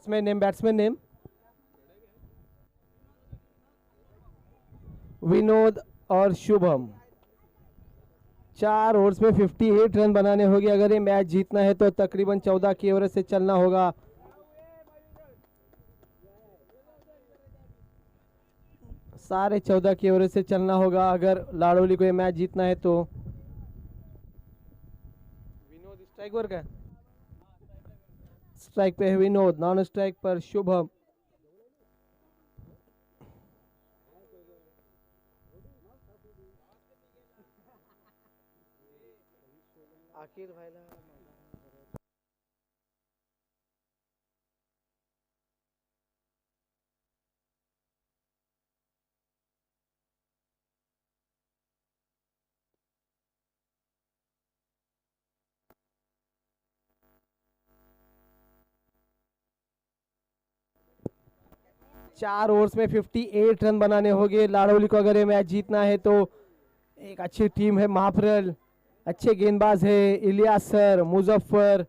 Batsman name Vinod और Shubham. 4 overs में 58 run बनाने होंगे अगर ये मैच जीतना है तो तकरीबन 14 की एवरेज से चलना होगा। सारे 14 की एवरेज से चलना होगा अगर लाड़ोली को ये मैच जीतना है तो। विनोद स्ट्राइक पर का, स्ट्राइक पे है विनोद, नॉन स्ट्राइक पर शुभम। आखिर भाई 4 ओवर्स में 58 रन बनाने होंगे लाड़ोली को अगर ये मैच जीतना है तो। एक अच्छी टीम है महाप्रल, अच्छे गेंदबाज है इलियास सर, मुजफ्फर,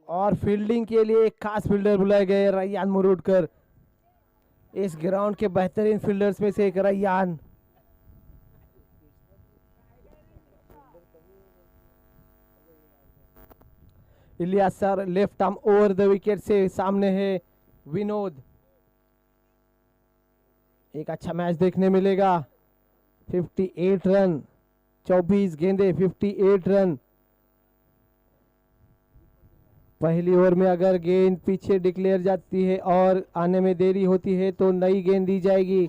और फील्डिंग के लिए एक खास फील्डर बुलाए गए रैयान मुरुडकर। इस ग्राउंड के बेहतरीन फील्डर्स में से एक Rayyan. Ilyas sir left arm over the wicket से सामने है विनोद। एक अच्छा मैच देखने मिलेगा। 58 रन, 24 गेंदे, 58 रन। पहली ओवर में अगर गेंद पीछे डिक्लेयर जाती है और आने में देरी होती है तो नई गेंद दी जाएगी।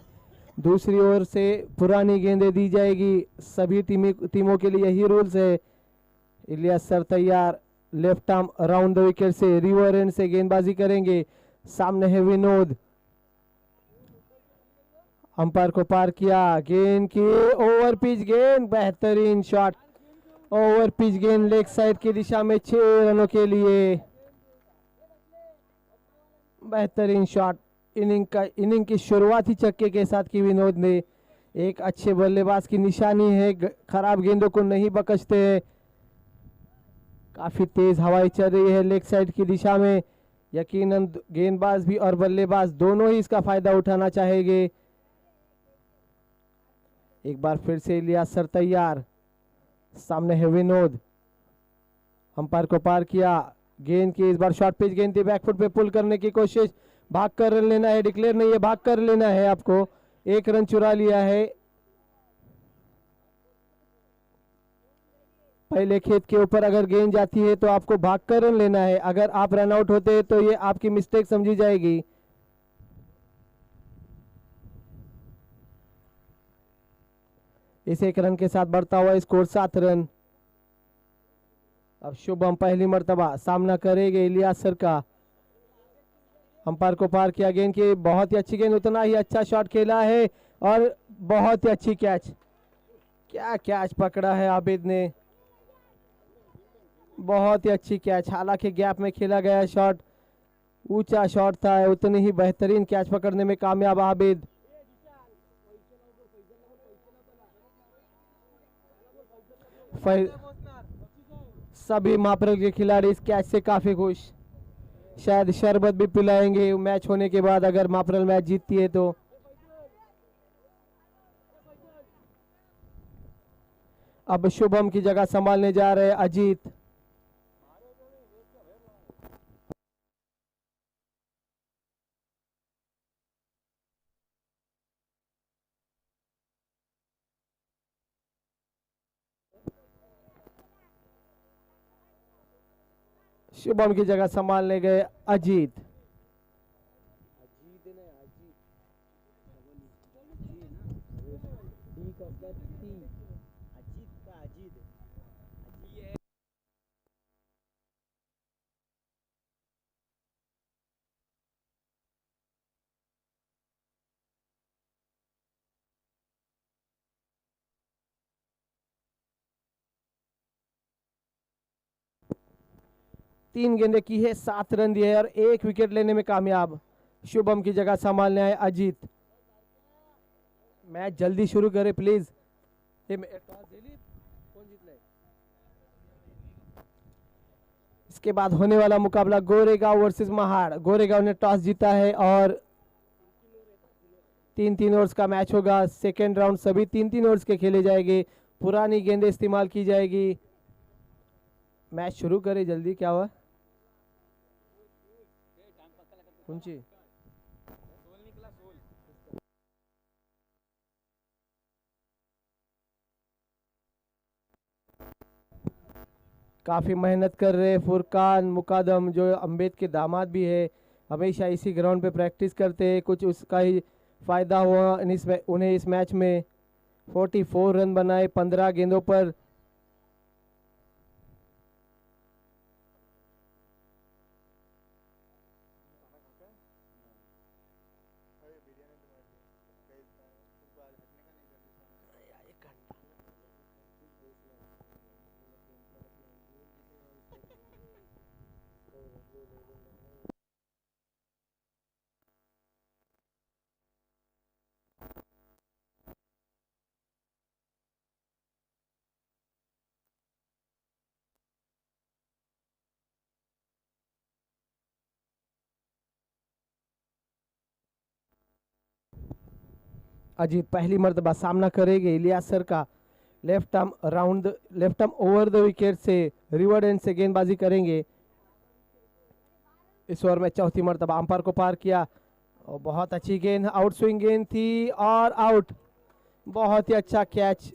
दूसरी ओवर से पुरानी गेंदें दी जाएगी। सभी टीमों के लिए यही रूल्स है। इलियास सर तैयार, left arm around the wicket से रिवर एंड से गेंदबाजी करेंगे। सामने है विनोद, अंपायर को पार किया, गेंद की ओवर पिच गेंद, बेहतरीन शॉट, ओवर पिच गेंद लेग साइड की दिशा में 6 रनों के लिए। बेहतरीन शॉट, इनिंग की शुरुआती छक्के के साथ की विनोद ने। एक अच्छे बल्लेबाज की निशानी है, खराब गेंदों को नहीं बकसते। काफी तेज हवाएं चल रही है लेग साइड की दिशा में। यकीनन गेंदबाज भी और बल्लेबाज दोनों ही इसका फायदा उठाना चाहेंगे। एक बार फिर से इलियास सर तैयार, सामने है विनोद, अंपायर को पार किया, गेंद की इस बार शॉर्ट पिच गेंद थी, बैकफुट पे पुल करने की कोशिश, भाग कर रन लेना है, डिक्लेयर नहीं है, भाग कर लेना है आपको। 1 रन चुरा लिया है। पहले खेत के ऊपर अगर गेंद जाती है तो आपको भाग कर रन लेना है। अगर आप रन आउट होते हैं तो ये आपकी मिस्टेक समझी जाएगी। इस 1 रन के साथ बढ़ता हुआ स्कोर 7 रन। अब शुभम पहली मर्तबा सामना करेंगे इलियास सर का। अंपायर को पार किया, गेंद की बहुत ही अच्छी गेंद, उतना ही अच्छा शॉट खेला है और बहुत ही अच्छी कैच। क्या कैच पकड़ा है आबिद ने, बहुत ही अच्छी कैच। हालांकि गैप में खेला गया शॉट, ऊंचा शॉट था, उतनी ही बेहतरीन कैच पकड़ने में कामयाब आबिद। सभी महाप्रल के खिलाड़ी इस कैच से काफी खुश, शायद शरबत भी पिलाएंगे मैच होने के बाद अगर महाप्रल मैच जीतती है तो। अब शुभम की जगह संभालने जा रहे अजीत। शुभम की जगह संभालने गए अजीत। तीन गेंदे की है, 7 रन दिए और 1 विकेट लेने में कामयाब। शुभम की जगह संभालने आए अजीत। मैच जल्दी शुरू करे प्लीज। इसके बाद होने वाला मुकाबला गोरेगांव वर्सेस महाड़। गोरेगांव ने टॉस जीता है और 3-3 ओवर्स का मैच होगा। सेकेंड राउंड सभी 3-3 ओवर्स के खेले जाएंगे। पुरानी गेंदें इस्तेमाल की जाएगी। मैच शुरू करे जल्दी। क्या हुआ कुंची? काफ़ी मेहनत कर रहे फुरकान मुकादम, जो अम्बेद के दामाद भी है। हमेशा इसी ग्राउंड पे प्रैक्टिस करते हैं, कुछ उसका ही फ़ायदा हुआ उन्हें इस मैच में 44 रन बनाए 15 गेंदों पर। अजीत पहली मर्तबा सामना करेंगे इलियास सर का। Left arm over the wicket से रिवर्ड एंड से गेंदबाजी करेंगे। इस ओवर में चौथी मर्तबा अंपायर को पार किया और बहुत अच्छी गेंद, आउट स्विंग गेंद थी और आउट। बहुत ही अच्छा कैच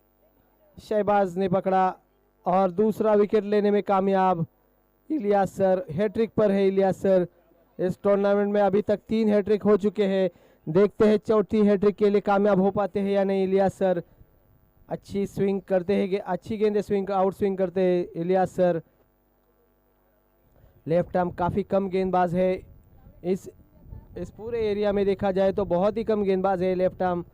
शहबाज ने पकड़ा और दूसरा विकेट लेने में कामयाब इलियास सर। हैट्रिक पर है इलियास सर। इस टूर्नामेंट में अभी तक 3 हैट्रिक हो चुके हैं। देखते हैं चौथी हैट्रिक के लिए कामयाब हो पाते हैं या नहीं इलियास सर। अच्छी स्विंग करते हैं, अच्छी गेंद स्विंग आउट स्विंग करते हैं इलियास सर। लेफ्ट आर्म काफ़ी कम गेंदबाज है इस पूरे एरिया में, देखा जाए तो बहुत ही कम गेंदबाज है लेफ्ट आर्म।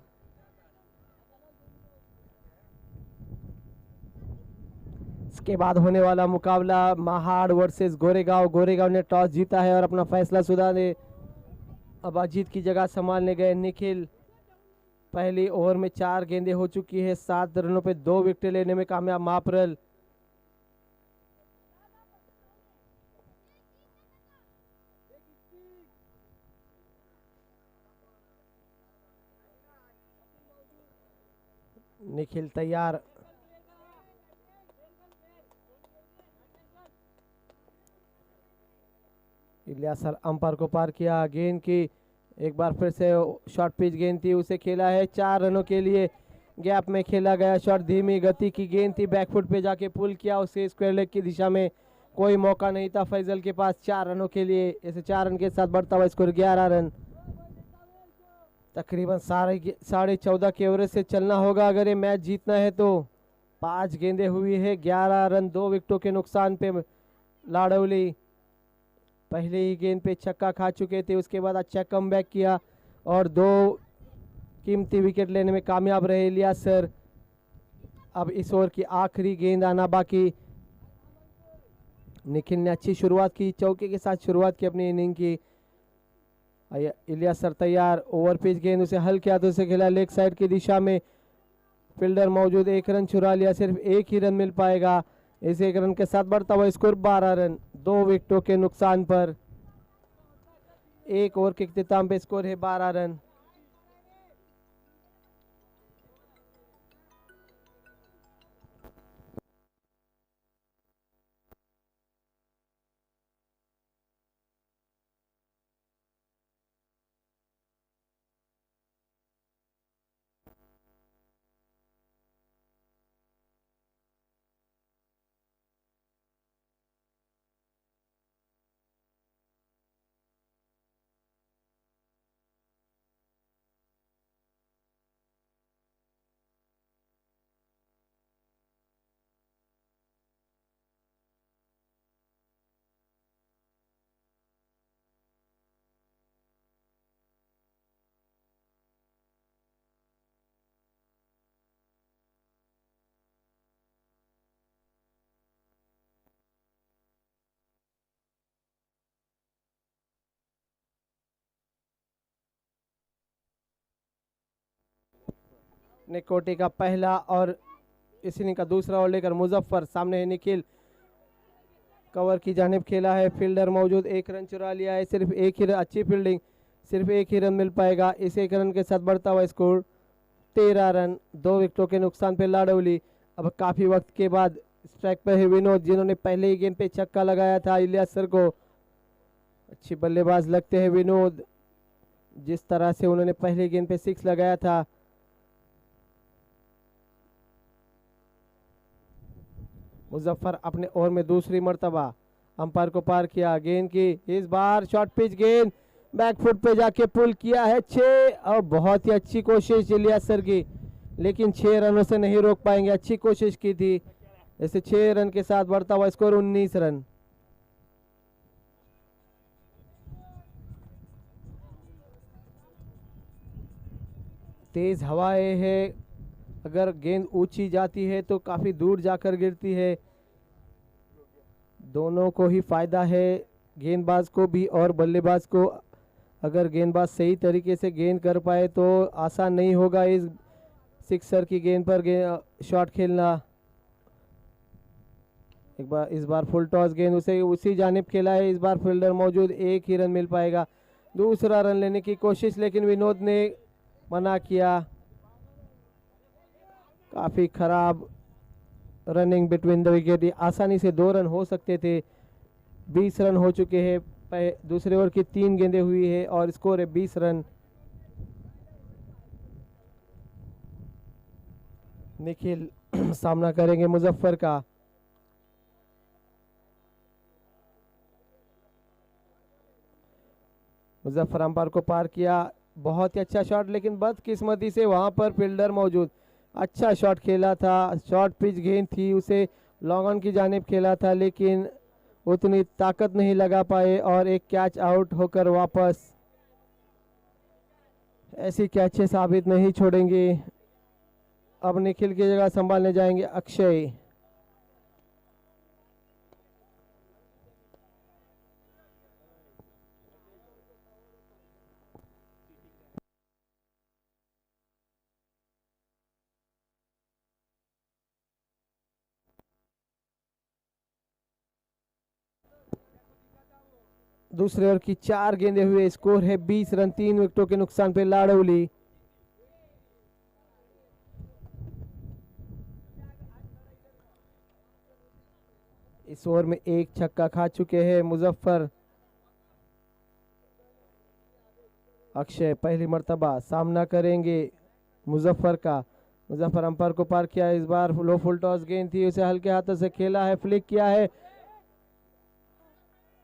इसके बाद होने वाला मुकाबला महाड़ वर्सेस गोरेगांव। गोरेगांव ने टॉस जीता है और अपना फैसला सुधारने अब अजीत की जगह संभालने गए निखिल। पहली ओवर में 4 गेंदें हो चुकी है, 7 रनों पे 2 विकेट लेने में कामयाब मापरल। निखिल तैयार। इलियास सर अंपायर को पार किया। गेंद की एक बार फिर से शॉर्ट पिच गेंद थी, उसे खेला है 4 रनों के लिए। गैप में खेला गया शॉट, धीमी गति की गेंद थी, बैकफुट पे जाके पुल किया उसे स्क्वायर लेग की दिशा में। कोई मौका नहीं था फैजल के पास 4 रनों के लिए। इसे 4 रन के साथ बढ़ता हुआ स्कोर 11 रन। तकरीबन 14.5 के एवरेज से चलना होगा अगर ये मैच जीतना है तो। 5 गेंदें हुई है, 11 रन, 2 विकेटों के नुकसान पे लाडौली। पहले ही गेंद पे छक्का खा चुके थे, उसके बाद अच्छा कमबैक किया और 2 कीमती विकेट लेने में कामयाब रहे इलियास सर। अब इस ओवर की आखिरी गेंद आना बाकी। निखिल ने अच्छी शुरुआत की, चौके के साथ शुरुआत की अपनी इनिंग की। इलियास सर तैयार। ओवर पिच गेंद उसे हल्के हाथों से खेला लेग साइड की दिशा में। फील्डर मौजूद, 1 रन चुरा लिया, सिर्फ 1 ही रन मिल पाएगा। इस 1 रन के साथ बढ़ता हुआ स्कोर 12 रन, 2 विकेटों के नुकसान पर। 1 ओवर के इख्तिताम पे स्कोर है 12 रन। निकोटी का पहला और इस इनिंग का दूसरा ओवर लेकर मुजफ्फर। सामने है निखिल। कवर की जानिब खेला है, फील्डर मौजूद, 1 रन चुरा लिया है, सिर्फ एक ही अच्छी फील्डिंग, सिर्फ एक ही रन मिल पाएगा। इस 1 रन के साथ बढ़ता हुआ स्कोर 13 रन, 2 विकेटों के नुकसान पे लाडोली। अब काफ़ी वक्त के बाद स्ट्राइक पर है विनोद, जिन्होंने पहले ही गेंद पे छक्का लगाया था इलियास सर को। अच्छी बल्लेबाज लगते हैं विनोद, जिस तरह से उन्होंने पहले गेंद पे 6 लगाया था। मुजफ्फर अपने ओवर में दूसरी मर्तबा अंपायर को पार किया, गेंद की इस बार शॉर्ट पिच गेंद बैकफुट पे जाके पुल किया है 6, और बहुत ही अच्छी कोशिश इलियास सर की, लेकिन 6 रनों से नहीं रोक पाएंगे। अच्छी कोशिश की थी, ऐसे 6 रन के साथ बढ़ता हुआ स्कोर 19 रन। तेज हवाएं है, अगर गेंद ऊंची जाती है तो काफी दूर जाकर गिरती है। दोनों को ही फायदा है, गेंदबाज को भी और बल्लेबाज को। अगर गेंदबाज सही तरीके से गेंद कर पाए तो आसान नहीं होगा इस सिक्सर की गेंद पर शॉट खेलना। इस बार फुल टॉस गेंद उसे उसी जानिब खेला है, इस बार फील्डर मौजूद, 1 ही रन मिल पाएगा। दूसरा रन लेने की कोशिश, लेकिन विनोद ने मना किया। काफी खराब रनिंग बिटवीन द विकेट, आसानी से 2 रन हो सकते थे। 20 रन हो चुके हैं, दूसरे ओवर की 3 गेंदें हुई है और स्कोर है 20 रन। निखिल सामना करेंगे मुजफ्फर का। मुजफ्फर अंपायर को पार किया, बहुत ही अच्छा शॉट, लेकिन बदकिस्मती से वहां पर फील्डर मौजूद। अच्छा शॉट खेला था, शॉर्ट पिच गेंद थी, उसे लॉन्ग ऑन की जानिब खेला था, लेकिन उतनी ताकत नहीं लगा पाए और एक कैच आउट होकर वापस। ऐसी कैचे साबित नहीं छोड़ेंगे। अब निखिल की जगह संभालने जाएंगे अक्षय। दूसरे ओवर की 4 गेंदें हुए, स्कोर है 20 रन, 3 विकेटों के नुकसान पे लाडोली। इस ओवर में 1 छक्का खा चुके हैं मुजफ्फर। अक्षय पहली मर्तबा सामना करेंगे मुजफ्फर का। मुजफ्फर अंपायर को पार किया, इस बार लो फुल टॉस गेंद थी, उसे हल्के हाथों से खेला है, फ्लिक किया है।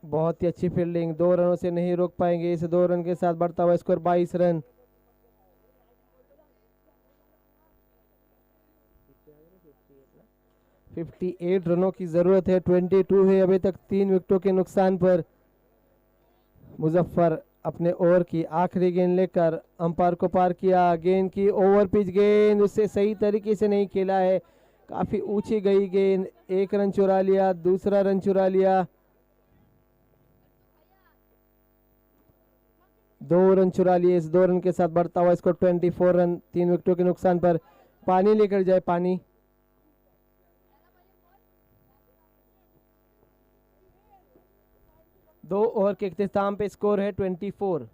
बहुत ही अच्छी फील्डिंग, 2 रनों से नहीं रोक पाएंगे। इस 2 रन के साथ बढ़ता हुआ स्कोर 22 रन। फिफ्टी 8 रनों की जरूरत है, 22 है अभी तक 3 विकेटों के नुकसान पर। मुजफ्फर अपने ओवर की आखिरी गेंद लेकर अंपायर को पार किया, गेंद की ओवर पिच गेंद, उससे सही तरीके से नहीं खेला है, काफी ऊंची गई गेंद। 1 रन चुरा लिया, दूसरा रन चुरा लिया, 2 रन चुरा लिए। इस 2 रन के साथ बढ़ता हुआ इसको 24 रन, 3 विकेटों के नुकसान पर। पानी लेकर जाए, पानी। दो ओवर के इख्तिताम पे स्कोर है 24।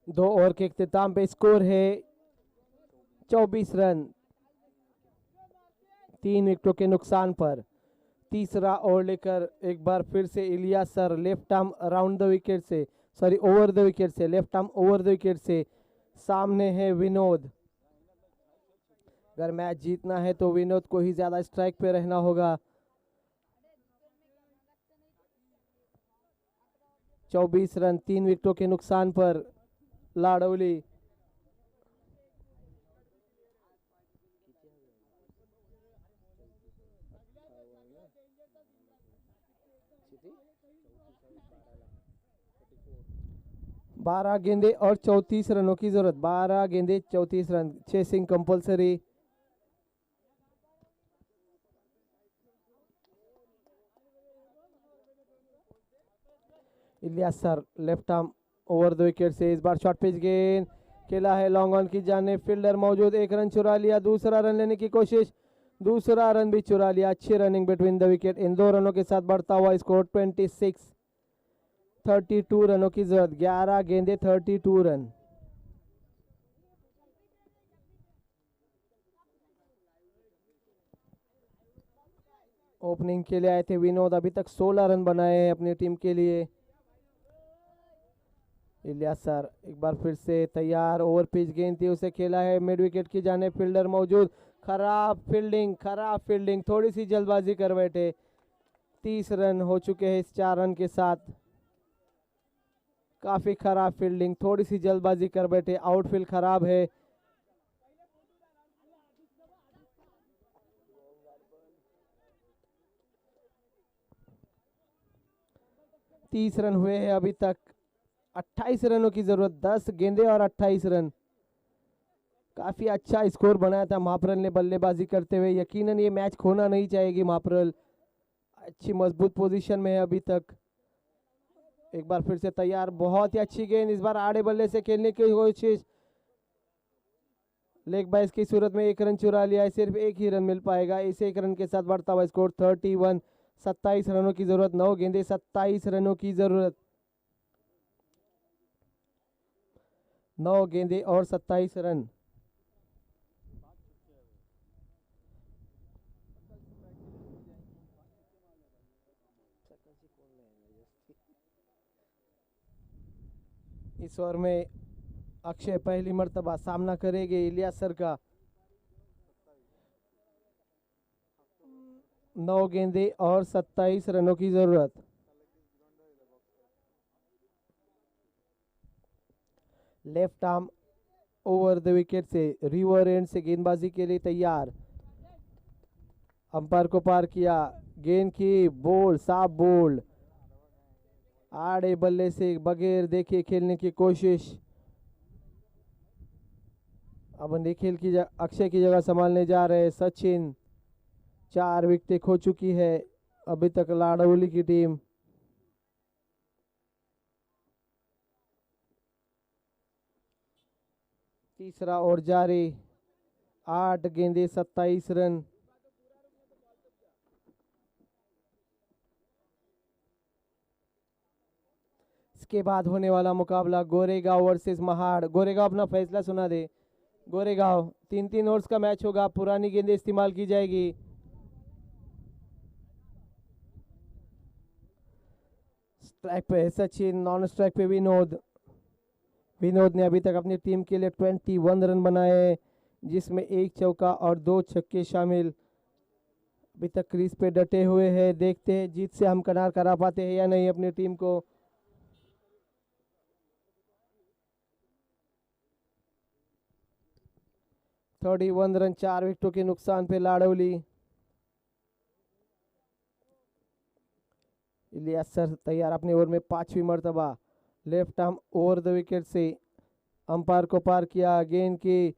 दो ओवर के इख्तिताम पे स्कोर है 24 रन, 3 विकेटों के नुकसान पर। तीसरा ओवर लेकर एक बार फिर से Ilyas sir, left arm around the wicket से, सॉरी ओवर द विकेट से, left arm over the wicket से। सामने है विनोद। अगर मैच जीतना है तो विनोद को ही ज्यादा स्ट्राइक पे रहना होगा। 24 रन, 3 विकेटों के नुकसान पर लाडोली। 12 गेंदे और 34 रनों की जरूरत। 12 गेंदे 34 run, chasing compulsory. Ilyas sir left arm over the wicket से इस बार शॉर्ट पिच गेंद खेला है लॉन्ग ऑन की जाने, फील्डर मौजूद, एक रन चुरा लिया, दूसरा रन लेने की कोशिश, दूसरा रन भी चुरा लिया। अच्छी रनिंग बिटवीन द विकेट। इन 2 रनों के साथ बढ़ता हुआ स्कोर 32 रनों की जरूरत। 11 गेंदे 32 रन। ओपनिंग के लिए आए थे विनोद, अभी तक 16 रन बनाए हैं अपनी टीम के लिए। इलियास सर एक बार फिर से तैयार, ओवर पिच गेंद थी, उसे खेला है मिड विकेट की जाने, फील्डर मौजूद, खराब फील्डिंग, थोड़ी सी जल्दबाजी कर बैठे। 30 रन हो चुके हैं इस 4 रन के साथ। काफी खराब फील्डिंग, थोड़ी सी जल्दबाजी कर बैठे, आउटफील्ड खराब है। तीस रन हुए हैं अभी तक, 28 रनों की जरूरत। 10 गेंदे और 28 रन। काफी अच्छा स्कोर बनाया था महाप्रल ने बल्लेबाजी करते हुए। यकीनन ये मैच खोना नहीं चाहेगी महाप्रल। अच्छी मजबूत पोजीशन में है अभी तक। एक बार फिर से तैयार, बहुत ही अच्छी गेंद, इस बार आड़े बल्ले से खेलने की कोशिश, लेग बाइस की सूरत में 1 रन चुरा लिया है। सिर्फ 1 ही रन मिल पाएगा। इस 1 रन के साथ बढ़ता हुआ स्कोर 31। 27 रनों की जरूरत। 9 गेंदे 27 रनों की जरूरत। 9 गेंदे और 27 रन। इस ओवर में अक्षय पहली मर्तबा सामना करेंगे इलियास सर का। 9 गेंदे और 27 रनों की जरूरत। Left arm over the wicket से, रिवर एंड से गेंदबाजी के लिए तैयार। अंपायर को पार किया, गेंद की बोल्ड, साफ बोल्ड, आड़े बल्ले से बगैर देखे खेलने की कोशिश। अब निखिल की अक्षय की जगह संभालने जा रहे सचिन। 4 विकेटें खो चुकी है अभी तक लाड़ौली की टीम। तीसरा ओवर जारी। 8 गेंदे 27 रन। इसके बाद होने वाला मुकाबला गोरेगांव वर्सेस महाड़। गोरेगांव अपना फैसला सुना दे। गोरेगांव 3-3 ओवर्स का मैच होगा, पुरानी गेंदें इस्तेमाल की जाएगी। स्ट्राइक पे सचिन, नॉन स्ट्राइक पे विनोद। विनोद ने अभी तक अपनी टीम के लिए 21 रन बनाए, जिसमें 1 चौका और 2 छक्के शामिल। अभी तक क्रीज पे डटे हुए हैं। देखते हैं जीत से हम किनार करा पाते हैं या नहीं अपनी टीम को। थर्टी 31 रन, 4 विकेटों के नुकसान पे लाड़ौली। इलियास सर तैयार अपने ओवर में 5वीं मर्तबा। Left arm over the wicket से, अंपायर को पार किया, गेंद की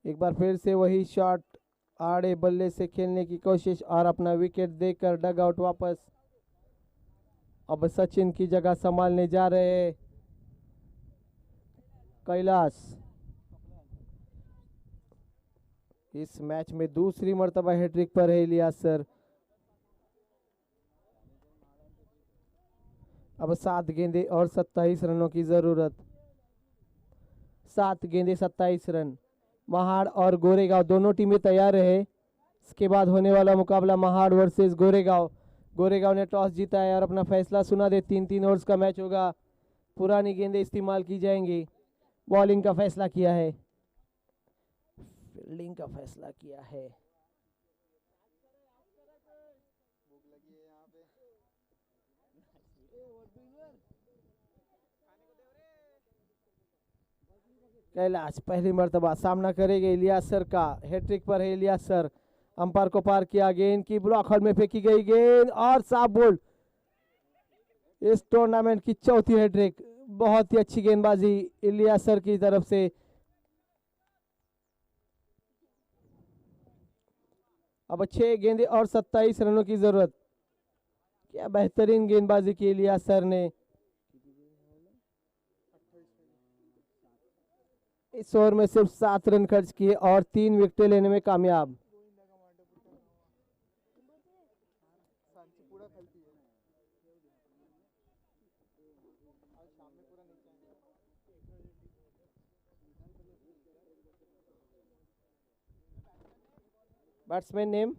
एक बार फिर से वही शॉट, आड़े बल्ले से खेलने की कोशिश और अपना विकेट देकर डग आउट वापस। अब सचिन की जगह संभालने जा रहे हैं कैलाश। इस मैच में दूसरी मर्तबा हैट्रिक पर है इलियास सर। अब 7 गेंदे और 27 रनों की जरूरत। 7 गेंदे 27 रन। महाड़ और गोरेगांव दोनों टीमें तैयार रहे। इसके बाद होने वाला मुकाबला महाड़ वर्सेस गोरेगांव। गोरेगांव ने टॉस जीता है और अपना फैसला सुना दे। 3-3 ओवर्स का मैच होगा, पुरानी गेंदें इस्तेमाल की जाएंगी। बॉलिंग का फैसला किया है, फील्डिंग का फैसला किया है। कैलाश पहली मर्तबा सामना करेंगे इलियास सर का। हैट्रिक पर है इलियास सर। अंपायर को पार किया, गेंद की ब्लॉक होल में फेंकी गई गेंद और साफ बोल्ड। इस टूर्नामेंट की चौथी हैट्रिक। बहुत ही अच्छी गेंदबाजी इलियास सर की तरफ से। अब 6 गेंदें और 27 रनों की जरूरत। क्या बेहतरीन गेंदबाजी की इलियास सर ने। इस ओवर में सिर्फ 7 रन खर्च किए और 3 विकेटें लेने में कामयाब। Batsman name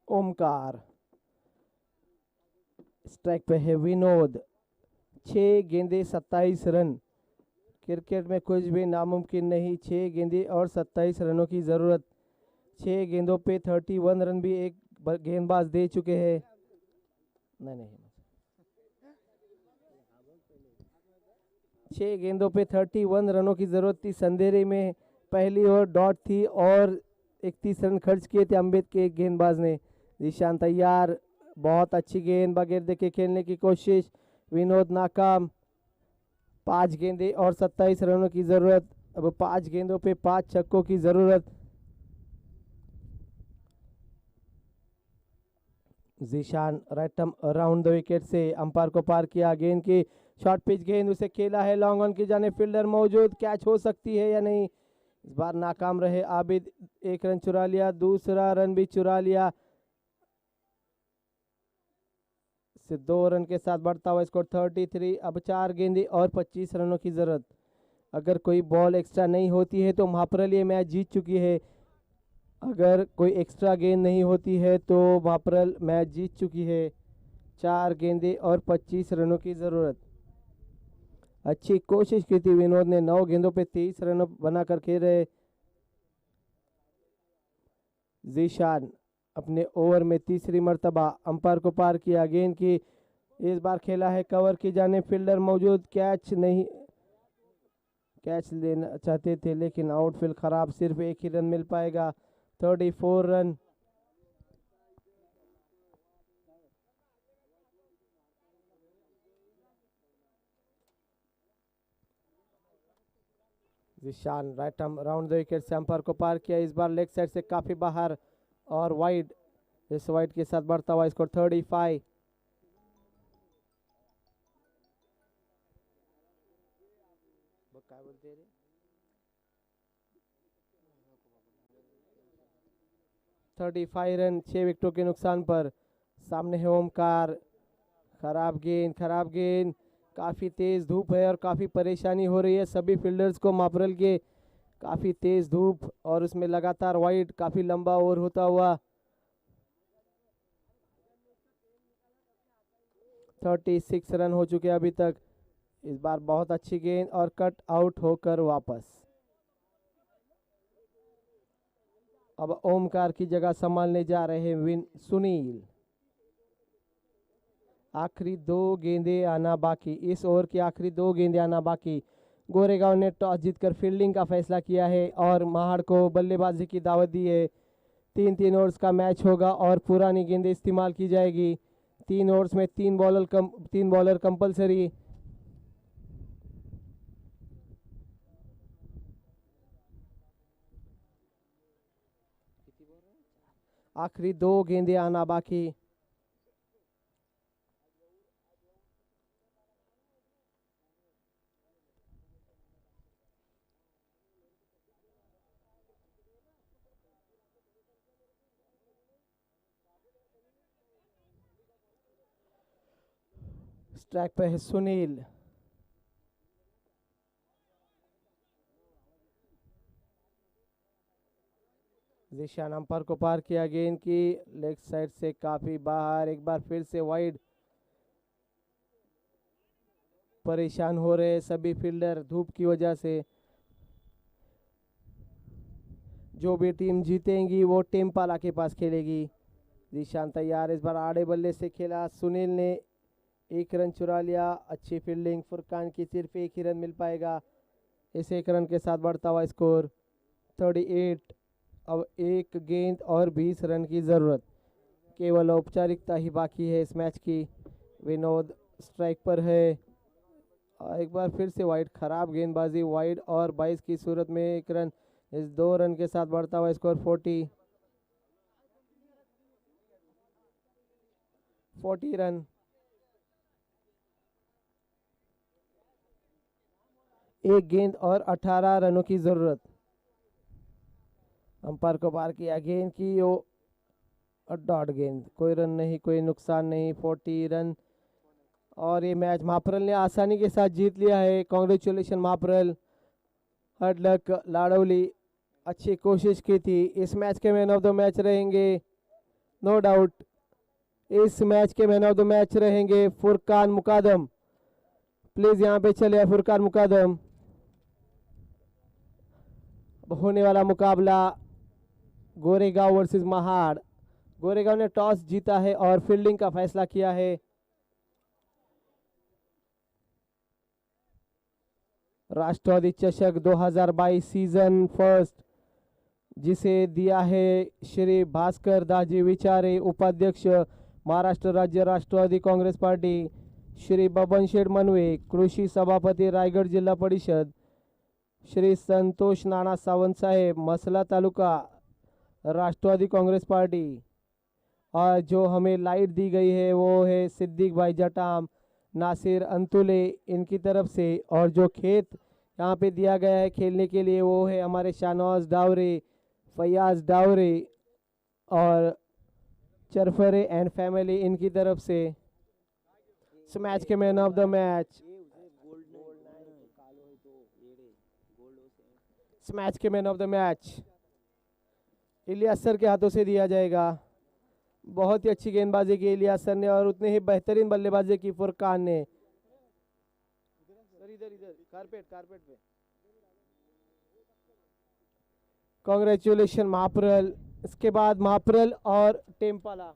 Omkar. स्ट्राइक पे है विनोद। 6 गेंदे 27 रन। क्रिकेट में कुछ भी नामुमकिन नहीं। 6 गेंदे और 27 रनों की जरूरत। 6 गेंदों पे 31 रन भी एक गेंदबाज दे चुके हैं। नहीं 6 गेंदों पे 31 रनों की जरूरत थी। संदेरी में पहली ओवर डॉट थी और 31 रन खर्च किए थे अम्बेद के एक गेंदबाज ने। निशान तैयार। बहुत अच्छी गेंद बगैर देखे खेलने की कोशिश। विनोद नाकाम। 5 गेंदे और 27 रनों की जरूरत। अब 5 गेंदों पे 5 छक्कों की जरूरत। Zeeshan right around the wicket से अंपायर को पार किया। गेंद की शॉर्ट पिच गेंद उसे खेला है लॉन्ग ऑन की जाने। फील्डर मौजूद। कैच हो सकती है या नहीं। इस बार नाकाम रहे आबिद। 1 रन चुरा लिया। दूसरा रन भी चुरा लिया। से 2 रन के साथ बढ़ता हुआ स्कोर 33। अब 4 गेंदे और 25 रनों की जरूरत। अगर कोई बॉल एक्स्ट्रा नहीं होती है तो महाप्रल ये मैच जीत चुकी है। अगर कोई एक्स्ट्रा गेंद नहीं होती है तो महाप्रल मैच जीत चुकी है। 4 गेंदे और 25 रनों की जरूरत। अच्छी कोशिश की थी विनोद ने। 9 गेंदों पे 23 रन बनाकर खेल रहे। जीशान अपने ओवर में तीसरी मर्तबा अंपायर को पार किया। गेंद की इस बार खेला है कवर की जाने। फील्डर मौजूद। कैच नहीं। कैच लेना चाहते थे लेकिन आउटफील्ड खराब। सिर्फ एक ही रन मिल पाएगा। 34 run. Zeeshan right arm round the wicket से अंपायर को पार किया। इस बार लेग साइड से काफी बाहर और वाइड। इस वाइड के साथ बढ़ता हुआ स्कोर 35। बोलते 35 रन 6 विकेटों के नुकसान पर। सामने है ओमकार। खराब गेंद खराब गेंद। काफ़ी तेज़ धूप है और काफ़ी परेशानी हो रही है सभी फील्डर्स को मापरल के। काफ़ी तेज़ धूप और उसमें लगातार वाइड। काफ़ी लंबा ओवर होता हुआ। 36 रन हो चुके अभी तक। इस बार बहुत अच्छी गेंद और कट आउट होकर वापस। अब ओमकार की जगह संभालने जा रहे हैं सुनील। आखिरी 2 गेंदें आना बाकी। इस ओवर की आखिरी 2 गेंदें आना बाकी। गोरेगांव ने टॉस जीतकर फील्डिंग का फैसला किया है और महाड़ को बल्लेबाजी की दावत दी है। 3 ओवर्स का मैच होगा और पुरानी गेंदें इस्तेमाल की जाएगी। 3 ओवर्स में 3 बॉलर कंपलसरी। आखिरी 2 गेंदें आना बाकी। स्ट्राइक पे है सुनील। जिशान अंपायर को पार किया। गेंद की लेग साइड से काफी बाहर। एक बार फिर से वाइड। परेशान हो रहे सभी फील्डर धूप की वजह से। जो भी टीम जीतेंगी वो टीम पाला के पास खेलेगी। जिशान तैयार। इस बार आड़े बल्ले से खेला। सुनील ने 1 रन चुरा लिया। अच्छी फील्डिंग। फुरकान की सिर्फ 1 ही रन मिल पाएगा। इस 1 रन के साथ बढ़ता हुआ स्कोर 38। अब 1 गेंद और 20 रन की ज़रूरत। केवल औपचारिकता ही बाकी है इस मैच की। विनोद स्ट्राइक पर है और एक बार फिर से वाइड, खराब गेंदबाजी वाइड और 22 की सूरत में 1 रन। इस 2 रन के साथ बढ़ता हुआ स्कोर 40 रन। एक गेंद और 18 रनों की जरूरत। अंपायर को पार किया, गेंद की वो डॉट गेंद, कोई रन नहीं, कोई नुकसान नहीं, 40 रन। और ये मैच मापरल ने आसानी के साथ जीत लिया है। कांग्रेचुलेशन मापरल, हार्ड लक लाडौली, अच्छी कोशिश की थी। इस मैच के मैन ऑफ द मैच रहेंगे नो डाउट, इस मैच के मैन ऑफ द मैच रहेंगे फुरकान मुकादम। प्लीज यहाँ पे चले फुरकान मुकादम। होने वाला मुकाबला गोरेगांव वर्सेस महाड़। गोरेगांव ने टॉस जीता है और फील्डिंग का फैसला किया है। राष्ट्रवादी चषक 2022 सीजन फर्स्ट, जिसे दिया है श्री भास्कर दाजी विचारे, उपाध्यक्ष महाराष्ट्र राज्य राष्ट्रवादी कांग्रेस पार्टी, श्री बबन शेठ मनवे, कृषी सभापती रायगढ़ जिला परिषद, श्री संतोष नाना सावंत साहेब, मसला तालुका राष्ट्रवादी कांग्रेस पार्टी। और जो हमें लाइट दी गई है वो है सिद्दीक भाई जटाम, नासिर अंतुले, इनकी तरफ से। और जो खेत यहाँ पे दिया गया है खेलने के लिए वो है हमारे शाहनवाज डावरे, फयाज डावरे और चरफरे एंड फैमिली, इनकी तरफ से। इस मैच के मैन ऑफ द मैच, इस मैच के man of the match Ilyas sir के हाथों से दिया जाएगा। बहुत ही अच्छी गेंदबाजी की इलियास सर ने और उतने ही बेहतरीन बल्लेबाजी की फुरकान ने। इधर कारपेट पे। कांग्रेचुलेशन महाप्रल। इसके बाद महाप्रल और टेम्पाला।